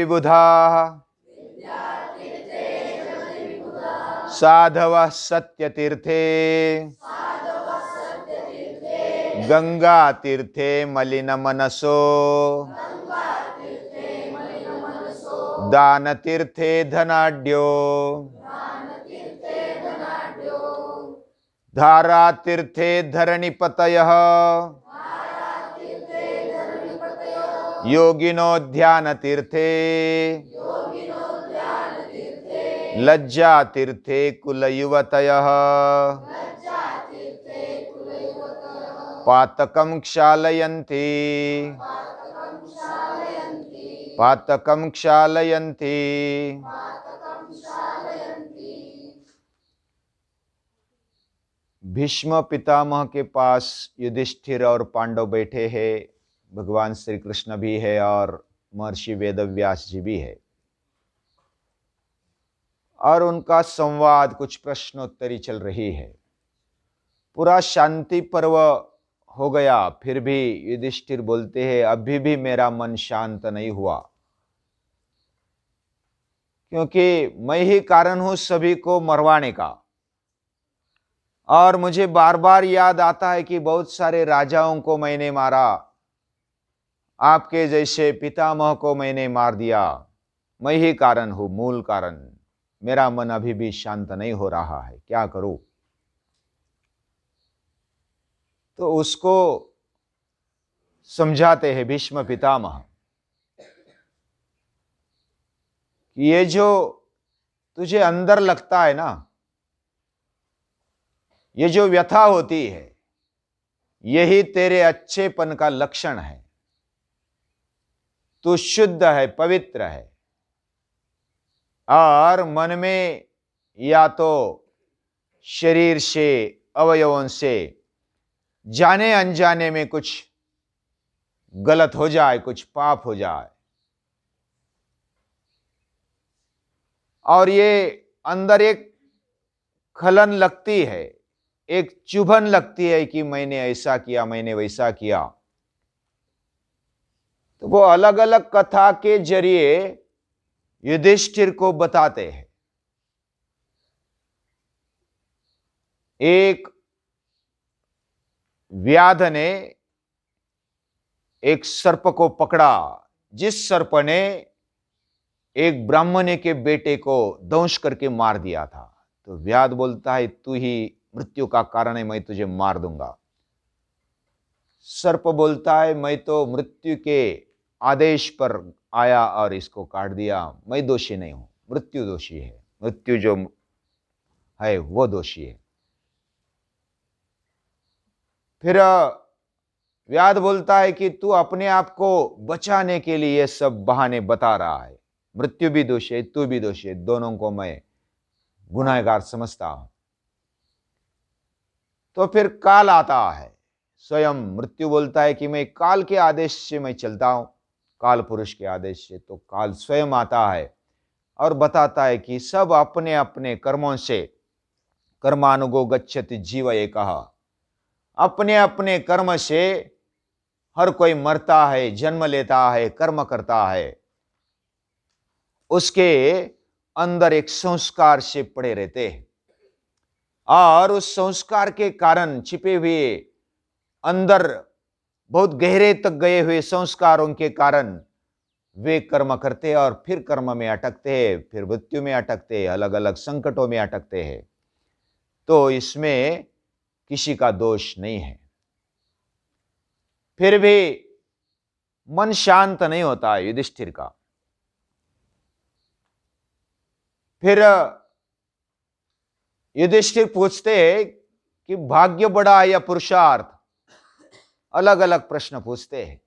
विबुधाः साधवः सत्यतीर्थे गंगातीर्थे मलिनमनसो दानतीर्थे धनाढ्यो धारातीर्थे धरणिपतयः योगिनो ध्यानतीर्थे लज्जातीर्थे कुलयुवतयः पातकं क्षालयन्ति पातकं क्षालयन्ति। भीष्म पितामह के पास युधिष्ठिर और पांडव बैठे हैं, भगवान श्री कृष्ण भी है और महर्षि वेदव्यास जी भी है, और उनका संवाद कुछ प्रश्नोत्तरी चल रही है। पूरा शांति पर्व हो गया, फिर भी युधिष्ठिर बोलते हैं अभी भी मेरा मन शांत नहीं हुआ, क्योंकि मैं ही कारण हूं सभी को मरवाने का। और मुझे बार बार याद आता है कि बहुत सारे राजाओं को मैंने मारा, आपके जैसे पितामह को मैंने मार दिया, मैं ही कारण हूं, मूल कारण। मेरा मन अभी भी शांत नहीं हो रहा है, क्या करूं? तो उसको समझाते हैं भीष्म पितामह कि ये जो तुझे अंदर लगता है ना, ये जो व्यथा होती है, यही तेरे अच्छेपन का लक्षण है। तू शुद्ध है, पवित्र है, और मन में या तो शरीर से, अवयवों से जाने अनजाने में कुछ गलत हो जाए, कुछ पाप हो जाए, और ये अंदर एक खलन लगती है, एक चुभन लगती है कि मैंने ऐसा किया, मैंने वैसा किया। तो वो अलग अलग कथा के जरिए युधिष्ठिर को बताते हैं। एक व्याध ने एक सर्प को पकड़ा, जिस सर्प ने एक ब्राह्मण के बेटे को दंश करके मार दिया था। तो व्याध बोलता है तू ही मृत्यु का कारण है, मैं तुझे मार दूंगा। सर्प बोलता है मैं तो मृत्यु के आदेश पर आया और इसको काट दिया, मैं दोषी नहीं हूं, मृत्यु दोषी है, मृत्यु जो है वो दोषी है। फिर व्याध बोलता है कि तू अपने आप को बचाने के लिए ये सब बहाने बता रहा है, मृत्यु भी दोषी है, तू भी दोषी है, दोनों को मैं गुनहगार समझता हूं। तो फिर काल आता है, स्वयं मृत्यु बोलता है कि मैं काल के आदेश से मैं चलता हूं, काल पुरुष के आदेश से। तो काल स्वयं आता है और बताता है कि सब अपने अपने कर्मों से, कर्मानुगो गच्छति जीव एकः, अपने अपने कर्म से हर कोई मरता है, जन्म लेता है, कर्म करता है। उसके अंदर एक संस्कार से पड़े रहते हैं, और उस संस्कार के कारण छिपे हुए अंदर बहुत गहरे तक गए हुए संस्कारों के कारण वे कर्म करते हैं, और फिर कर्म में अटकते हैं, फिर मृत्यु में अटकते हैं, अलग अलग संकटों में अटकते हैं। तो इसमें किसी का दोष नहीं है। फिर भी मन शांत नहीं होता है युधिष्ठिर का। फिर युधिष्ठिर पूछते हैं कि भाग्य बड़ा है या पुरुषार्थ? अलग अलग प्रश्न पूछते हैं।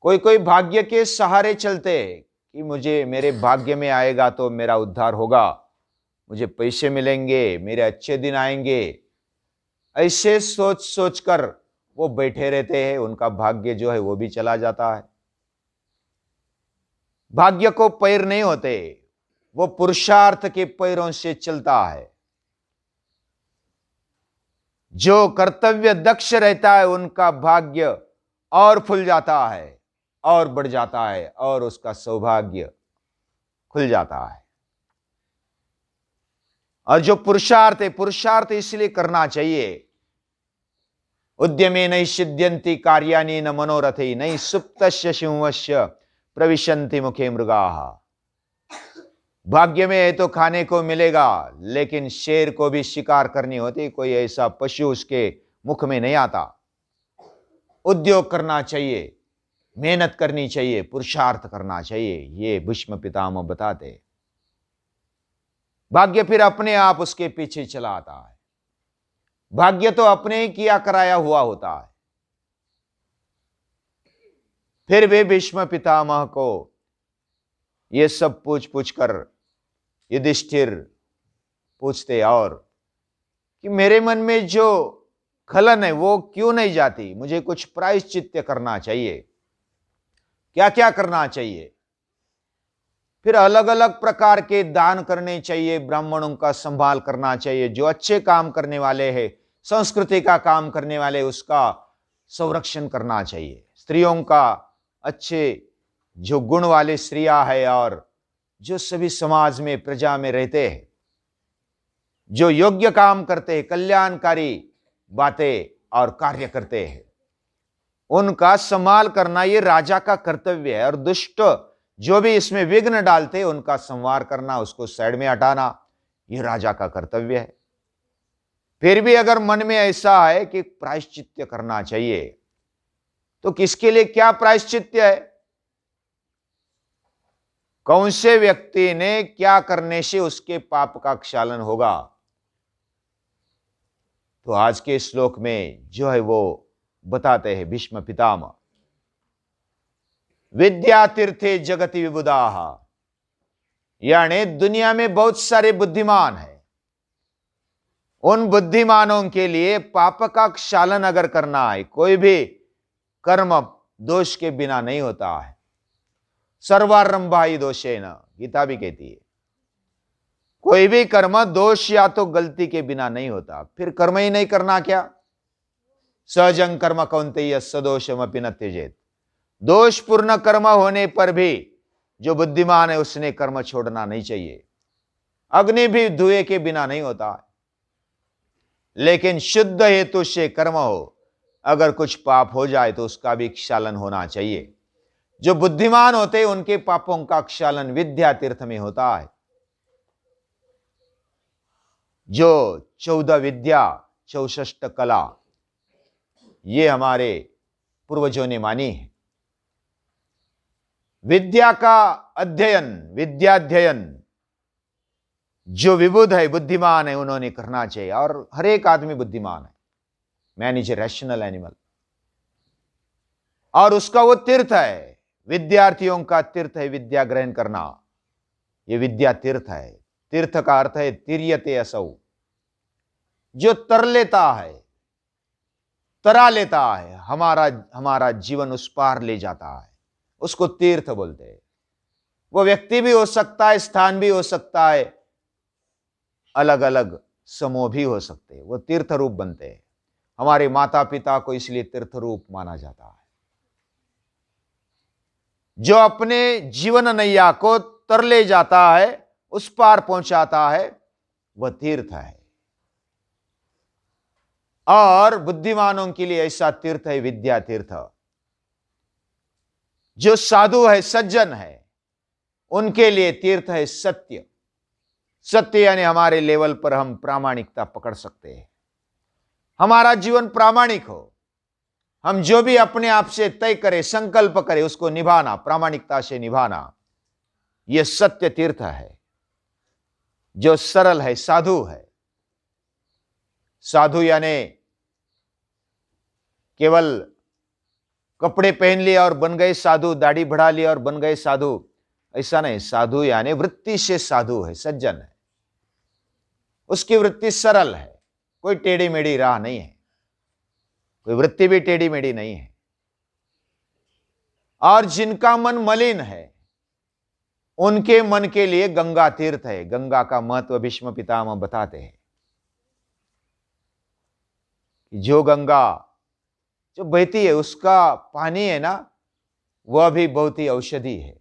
कोई कोई भाग्य के सहारे चलते हैं कि मुझे, मेरे भाग्य में आएगा तो मेरा उद्धार होगा, मुझे पैसे मिलेंगे, मेरे अच्छे दिन आएंगे, ऐसे सोच सोचकर वो बैठे रहते हैं, उनका भाग्य जो है वो भी चला जाता है। भाग्य को पैर नहीं होते, वो पुरुषार्थ के पैरों से चलता है। जो कर्तव्य दक्ष रहता है उनका भाग्य और फूल जाता है, और बढ़ जाता है और उसका सौभाग्य खुल जाता है। और जो पुरुषार्थ है, पुरुषार्थ इसलिए करना चाहिए। उद्यमे नैषिध्यन्ति कार्याणि न मनोरथे नई सुप्तस्य सिंहस्य प्रविशन्ति मुखे मृगाः। भाग्य में है तो खाने को मिलेगा, लेकिन शेर को भी शिकार करनी होती, कोई ऐसा पशु उसके मुख में नहीं आता। उद्योग करना चाहिए, मेहनत करनी चाहिए, पुरुषार्थ करना चाहिए, ये भीष्म पितामह बताते। भाग्य फिर अपने आप उसके पीछे चला आता है। भाग्य तो अपने ही किया कराया हुआ होता है। फिर भी भीष्म पितामह को ये सब पूछ पूछ कर युधिष्ठिर पूछते और कि मेरे मन में जो खलन है वो क्यों नहीं जाती, मुझे कुछ प्रायश्चित्त करना चाहिए, क्या क्या करना चाहिए। फिर अलग अलग प्रकार के दान करने चाहिए, ब्राह्मणों का संभाल करना चाहिए, जो अच्छे काम करने वाले हैं, संस्कृति का काम करने वाले, उसका संरक्षण करना चाहिए। स्त्रियों का अच्छे जो गुण वाले स्त्रियां है और जो सभी समाज में प्रजा में रहते हैं, जो योग्य काम करते हैं, कल्याणकारी बातें और कार्य करते हैं, उनका संभाल करना ये राजा का कर्तव्य है। और दुष्ट जो भी इसमें विघ्न डालते उनका संहार करना, उसको साइड में हटाना, ये राजा का कर्तव्य है। फिर भी अगर मन में ऐसा है कि प्रायश्चित्त करना चाहिए, तो किसके लिए क्या प्रायश्चित्त है? कौन से व्यक्ति ने क्या करने से उसके पाप का क्षालन होगा? तो आज के श्लोक में जो है वो बताते हैं भीष्म पितामह। विद्या तीर्थे जगति विबुधाः, यानी दुनिया में बहुत सारे बुद्धिमान हैं। उन बुद्धिमानों के लिए पाप का क्षालन अगर करना है, कोई भी कर्म दोष के बिना नहीं होता है। सर्वारंभा ही दोषेन, गीता भी कहती है, कोई भी कर्म दोष या तो गलती के बिना नहीं होता। फिर कर्म ही नहीं करना क्या? सहजं कर्म कौन्तेय सदोषमपि न त्यजेत। दोषपूर्ण कर्म होने पर भी जो बुद्धिमान है उसने कर्म छोड़ना नहीं चाहिए। अग्नि भी धुएं के बिना नहीं होता, लेकिन शुद्ध हेतु से कर्म हो, अगर कुछ पाप हो जाए तो उसका भी क्षालन होना चाहिए। जो बुद्धिमान होते उनके पापों का क्षालन विद्या तीर्थ में होता है। जो 14 विद्या 64 कला ये हमारे पूर्वजों ने मानी है। विद्या का अध्ययन, विद्याध्ययन जो विबुध है, बुद्धिमान है, उन्होंने करना चाहिए। और हर एक आदमी बुद्धिमान है, man is a rational animal, और उसका वो तीर्थ है। विद्यार्थियों का तीर्थ है विद्या ग्रहण करना, ये विद्या तीर्थ है। तीर्थ का अर्थ है तिर्यते असौ, जो तर लेता है, तरा लेता है, हमारा जीवन उस पार ले जाता है, उसको तीर्थ बोलते हैं। वो व्यक्ति भी हो सकता है, स्थान भी हो सकता है, अलग अलग समूह भी हो सकते हैं, वो तीर्थ रूप बनते हैं। हमारे माता पिता को इसलिए तीर्थ रूप माना जाता है। जो अपने जीवन नैया को तर ले जाता है, उस पार पहुंचाता है, वह तीर्थ है। और बुद्धिमानों के लिए ऐसा तीर्थ है विद्या तीर्थ। जो साधु है, सज्जन है, उनके लिए तीर्थ है सत्य। सत्य यानी हमारे लेवल पर हम प्रामाणिकता पकड़ सकते हैं, हमारा जीवन प्रामाणिक हो, हम जो भी अपने आप से तय करें, संकल्प करें, उसको निभाना, प्रामाणिकता से निभाना, यह सत्य तीर्थ है। जो सरल है, साधु है। साधु यानी केवल कपड़े पहन लिए और बन गए साधु, दाढ़ी बढ़ा लिया और बन गए साधु, ऐसा नहीं। साधु यानी वृत्ति से साधु है, सज्जन है, उसकी वृत्ति सरल है, कोई टेढ़ी मेढ़ी राह नहीं है, कोई वृत्ति भी टेढ़ी मेढ़ी नहीं है। और जिनका मन मलिन है, उनके मन के लिए गंगा तीर्थ है। गंगा का महत्व भीष्म पितामह बताते हैं कि जो गंगा जो बहती है, उसका पानी है ना, वह भी बहुत ही औषधि है।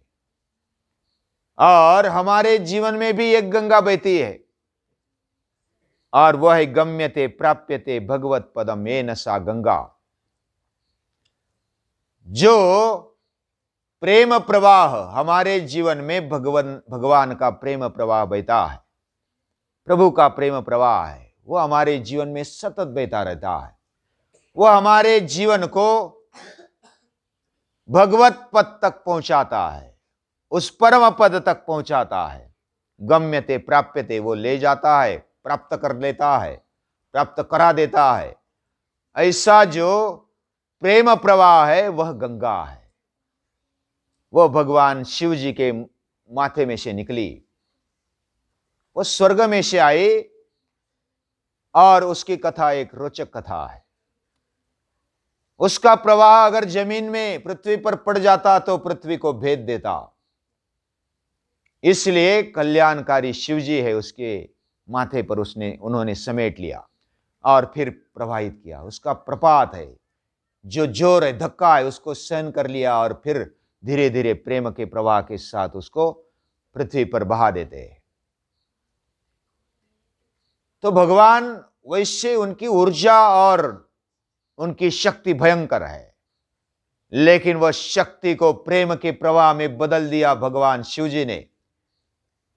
और हमारे जीवन में भी एक गंगा बहती है, और वह है गम्यते प्राप्यते भगवत पदम येन सा गंगा। जो प्रेम प्रवाह हमारे जीवन में भगवान का प्रेम प्रवाह बहता है, प्रभु का प्रेम प्रवाह है, वह हमारे जीवन में सतत बहता रहता है। वह हमारे जीवन को भगवत पद तक पहुंचाता है, उस परम पद तक पहुंचाता है। गम्यते प्राप्यते, वो ले जाता है, प्राप्त कर लेता है, प्राप्त करा देता है। ऐसा जो प्रेम प्रवाह है वह गंगा है। वह भगवान शिव जी के माथे में से निकली, वह स्वर्ग में से आई, और उसकी कथा एक रोचक कथा है। उसका प्रवाह अगर जमीन में पृथ्वी पर पड़ जाता तो पृथ्वी को भेद देता। इसलिए कल्याणकारी शिव जी है, उसके माथे पर उन्होंने समेट लिया और फिर प्रवाहित किया। उसका प्रपात है, जो जोर है, धक्का है, उसको सहन कर लिया और फिर धीरे धीरे प्रेम के प्रवाह के साथ उसको पृथ्वी पर बहा देते हैं। तो भगवान वैसे उनकी ऊर्जा और उनकी शक्ति भयंकर है, लेकिन वह शक्ति को प्रेम के प्रवाह में बदल दिया भगवान शिव जी ने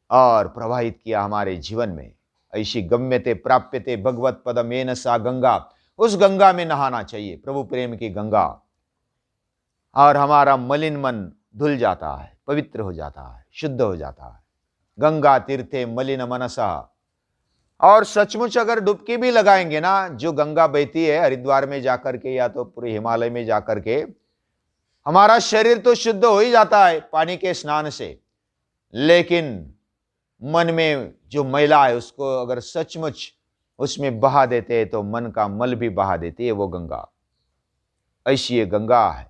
और प्रवाहित किया हमारे जीवन में। ऐसी गम्यते प्राप्यते भगवत पदम येन सा गंगा, उस गंगा में नहाना चाहिए, प्रभु प्रेम की गंगा, और हमारा मलिन मन धुल जाता है, पवित्र हो जाता है, शुद्ध हो जाता है। गंगा तीर्थे मलिन मनसा। और सचमुच अगर डुबकी भी लगाएंगे ना, जो गंगा बहती है हरिद्वार में जाकर के या तो पूरे हिमालय में जाकर के, हमारा शरीर तो शुद्ध हो ही जाता है पानी के स्नान से, लेकिन मन में जो मैला है उसको अगर सचमुच उसमें बहा देते हैं तो मन का मल भी बहा देती है वो गंगा। ऐसी ये गंगा है,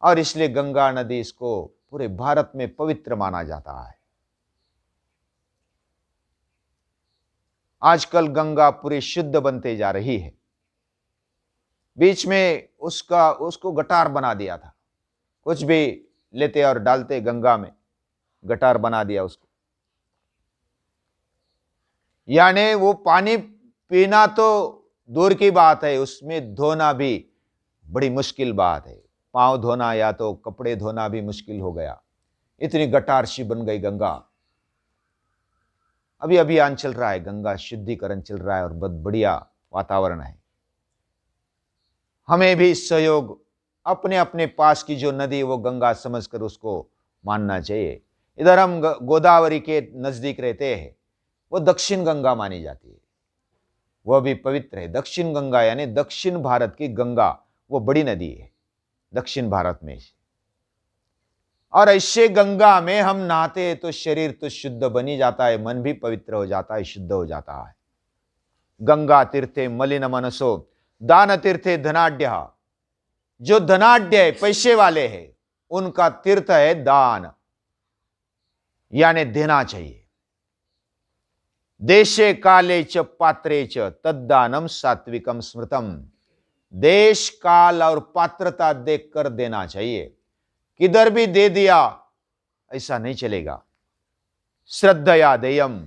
और इसलिए गंगा नदी इसको पूरे भारत में पवित्र माना जाता है। आजकल गंगा पूरी शुद्ध बनते जा रही है। बीच में उसको गटार बना दिया था, कुछ भी लेते और डालते गंगा में, गटार बना दिया उसको। यानी वो पानी पीना तो दूर की बात है, उसमें धोना भी बड़ी मुश्किल बात है। पांव धोना या तो कपड़े धोना भी मुश्किल हो गया, इतनी गटार सी बन गई गंगा। अभी अभियान चल रहा है, गंगा शुद्धिकरण चल रहा है और बहुत बढ़िया वातावरण है। हमें भी सहयोग अपने अपने पास की जो नदी वो गंगा समझकर उसको मानना चाहिए। इधर हम गोदावरी के नजदीक रहते हैं, वो दक्षिण गंगा मानी जाती है, वह भी पवित्र है। दक्षिण गंगा यानी दक्षिण भारत की गंगा, वो बड़ी नदी है दक्षिण भारत में। और ऐसे गंगा में हम नहाते हैं तो शरीर तो शुद्ध बनी जाता है, मन भी पवित्र हो जाता है, शुद्ध हो जाता है। गंगा तीर्थे मलिन मनसो दान तीर्थे धनाढ्य। जो धनाढ्य है, पैसे वाले हैं, उनका तीर्थ है दान, यानी देना चाहिए। देशे काले च पात्रे च तद्दानम सात्विकम स्मृतम। देश काल और पात्रता देखकर देना चाहिए, किधर भी दे दिया ऐसा नहीं चलेगा। श्रद्धया देयम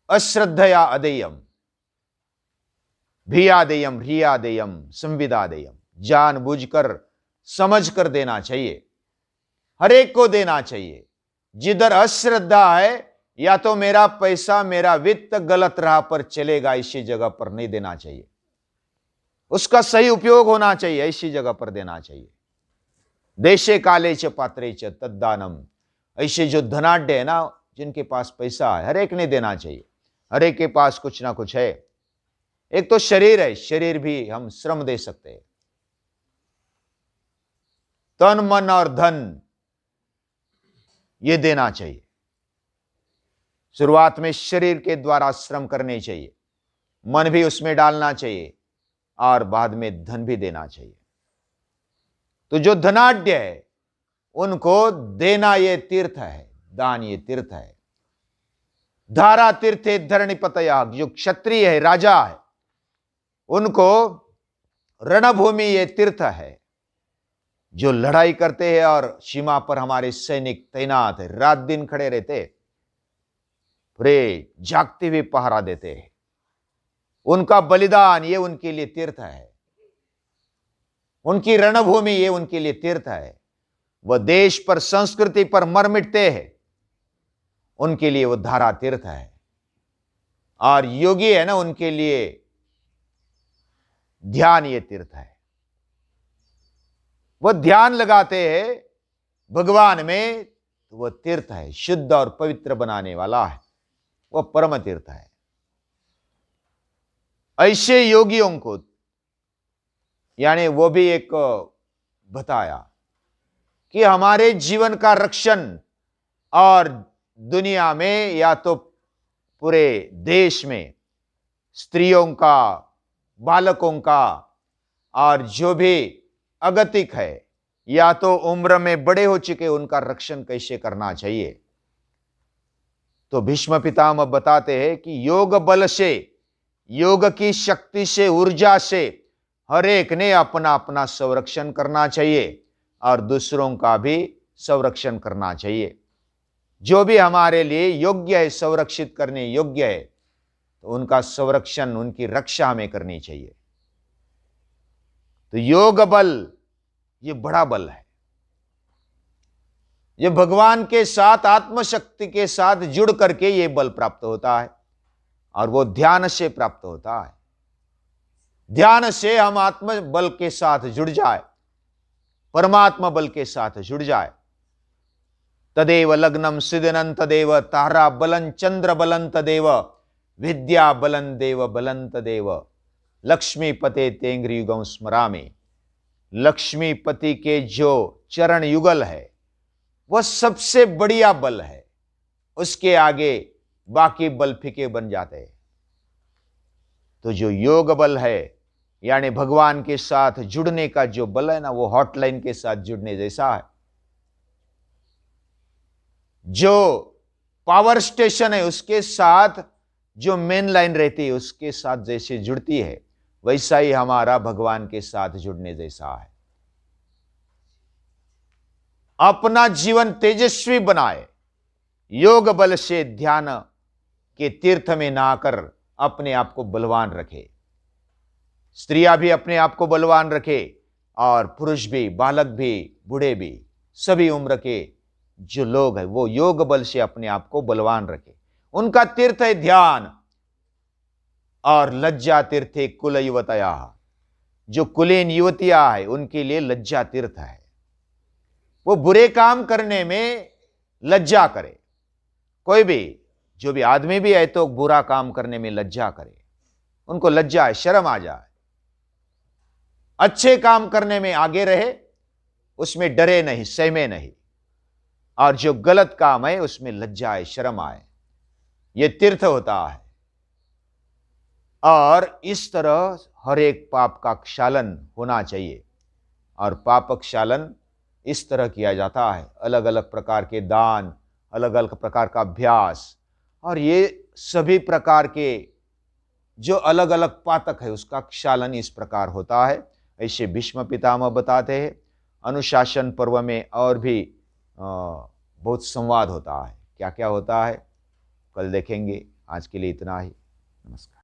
अश्रद्धया अदेयम, भिया देयम ह्रिया देयम संविदा देयम। जानबूझकर समझकर देना चाहिए, हर एक को देना चाहिए। जिधर अश्रद्धा है, या तो मेरा पैसा मेरा वित्त गलत राह पर चलेगा, इसी जगह पर नहीं देना चाहिए। उसका सही उपयोग होना चाहिए, ऐसी जगह पर देना चाहिए। देशे काले च पात्रे च तद्दानम। ऐसे जो धनाढ्य है ना, जिनके पास पैसा है, हर एक ने देना चाहिए। हर एक के पास कुछ ना कुछ है। एक तो शरीर है, शरीर भी हम श्रम दे सकते हैं। तन मन और धन ये देना चाहिए। शुरुआत में शरीर के द्वारा श्रम करने चाहिए, मन भी उसमें डालना चाहिए, और बाद में धन भी देना चाहिए। तो जो धनाढ्य है उनको देना ये तीर्थ है, दान ये तीर्थ है। धारा तीर्थे धरणिपतया। जो क्षत्रिय है, राजा है, उनको रणभूमि ये तीर्थ है, जो लड़ाई करते हैं और सीमा पर हमारे सैनिक तैनात है, रात दिन खड़े रहते, पूरे जागते हुए पहरा देते हैं। उनका बलिदान ये उनके लिए तीर्थ है, उनकी रणभूमि ये उनके लिए तीर्थ है। वह देश पर, संस्कृति पर मर मिटते हैं, उनके लिए वो धारा तीर्थ है। और योगी है ना, उनके लिए ध्यान ये तीर्थ है। वो ध्यान लगाते हैं भगवान में, तो वह तीर्थ है, शुद्ध और पवित्र बनाने वाला है, वह परम तीर्थ है। ऐसे योगियों को यानी वो भी एक बताया कि हमारे जीवन का रक्षण और दुनिया में या तो पूरे देश में स्त्रियों का, बालकों का और जो भी अगतिक है या तो उम्र में बड़े हो चुके, उनका रक्षण कैसे करना चाहिए। तो भीष्म पितामह बताते हैं कि योग बल से, योग की शक्ति से, ऊर्जा से हर एक ने अपना अपना संरक्षण करना चाहिए और दूसरों का भी संरक्षण करना चाहिए। जो भी हमारे लिए योग्य है, संरक्षित करने योग्य है, तो उनका संरक्षण, उनकी रक्षा हमें करनी चाहिए। तो योग बल ये बड़ा बल है, ये भगवान के साथ, आत्मशक्ति के साथ जुड़ करके ये बल प्राप्त होता है और वो ध्यान से प्राप्त होता है। ध्यान से हम आत्म बल के साथ जुड़ जाए, परमात्मा बल के साथ जुड़ जाए। तदेव लग्नम सिदनं तदेव तारा बलं चंद्र बलं तदेव विद्या बलं देव बलं तदेव लक्ष्मीपते तेंग्रियुगं स्मरामि। लक्ष्मीपति के जो चरण युगल है वह सबसे बढ़िया बल है, उसके आगे बाकी बल फीके बन जाते हैं। तो जो योग बल है यानी भगवान के साथ जुड़ने का जो बल है ना, वो हॉटलाइन के साथ जुड़ने जैसा है। जो पावर स्टेशन है उसके साथ जो मेन लाइन रहती है उसके साथ जैसे जुड़ती है, वैसा ही हमारा भगवान के साथ जुड़ने जैसा है। अपना जीवन तेजस्वी बनाए, योग बल से ध्यान के तीर्थ में नहाकर अपने आप को बलवान रखे। स्त्रियां भी अपने आप को बलवान रखे और पुरुष भी, बालक भी, बूढ़े भी, सभी उम्र के जो लोग हैं वो योग बल से अपने आप को बलवान रखे। उनका तीर्थ है ध्यान। और लज्जा तीर्थे कुल युवतया, जो कुलीन युवतियां है उनके लिए लज्जा तीर्थ है। वो बुरे काम करने में लज्जा करे, कोई भी जो भी आदमी भी है तो बुरा काम करने में लज्जा करे, उनको लज्जा है, शर्म आ जाए। अच्छे काम करने में आगे रहे, उसमें डरे नहीं, सहमे नहीं, और जो गलत काम है उसमें लज्जा है, शर्म आए, यह तीर्थ होता है। और इस तरह हर एक पाप का क्षालन होना चाहिए। और पाप क्षालन इस तरह किया जाता है, अलग अलग प्रकार के दान, अलग अलग प्रकार का अभ्यास, और ये सभी प्रकार के जो अलग अलग पातक है उसका क्षालन इस प्रकार होता है। ऐसे भीष्म पितामह बताते हैं। अनुशासन पर्व में और भी बहुत संवाद होता है, क्या क्या होता है कल देखेंगे। आज के लिए इतना ही। नमस्कार।